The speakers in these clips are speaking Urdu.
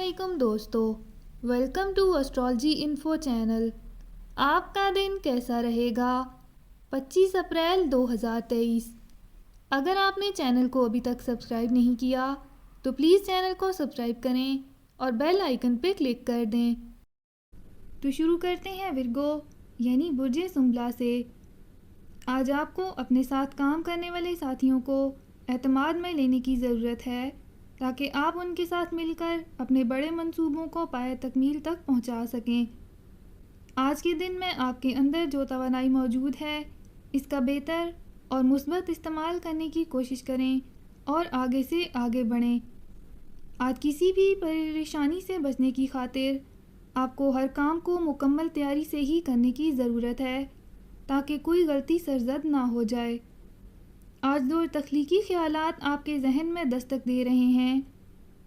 علیکم دوستو، welcome to astrology info channel. آپ کا دن کیسا رہے گا؟ 25 اپریل 2023۔ اگر آپ نے چینل کو ابھی تک سبسکرائب نہیں کیا تو پلیز چینل کو سبسکرائب کریں اور بیل آئیکن پہ کلک کر دیں۔ تو شروع کرتے ہیں ورگو یعنی برج سنبلا سے۔ آج آپ کو اپنے ساتھ کام کرنے والے ساتھیوں کو اعتماد میں لینے کی ضرورت ہے تاکہ آپ ان کے ساتھ مل کر اپنے بڑے منصوبوں کو پایہ تکمیل تک پہنچا سکیں۔ آج کے دن میں آپ کے اندر جو توانائی موجود ہے اس کا بہتر اور مثبت استعمال کرنے کی کوشش کریں اور آگے سے آگے بڑھیں۔ آج کسی بھی پریشانی سے بچنے کی خاطر آپ کو ہر کام کو مکمل تیاری سے ہی کرنے کی ضرورت ہے تاکہ کوئی غلطی سرزد نہ ہو جائے۔ آج دو تخلیقی خیالات آپ کے ذہن میں دستک دے رہے ہیں،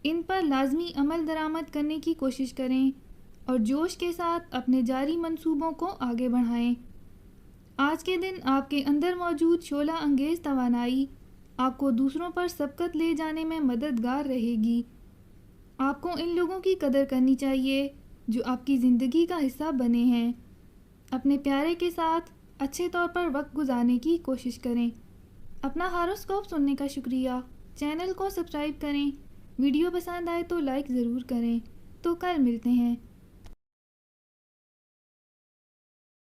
ان پر لازمی عمل درآمد کرنے کی کوشش کریں اور جوش کے ساتھ اپنے جاری منصوبوں کو آگے بڑھائیں۔ آج کے دن آپ کے اندر موجود شعلہ انگیز توانائی آپ کو دوسروں پر سبقت لے جانے میں مددگار رہے گی۔ آپ کو ان لوگوں کی قدر کرنی چاہیے جو آپ کی زندگی کا حصہ بنے ہیں۔ اپنے پیارے کے ساتھ اچھے طور پر وقت گزارنے کی کوشش کریں۔ اپنا ہاروسکوپ سننے کا شکریہ۔ چینل کو سبسکرائب کریں۔ ویڈیو پسند آئے تو لائک ضرور کریں۔ تو کل ملتے ہیں۔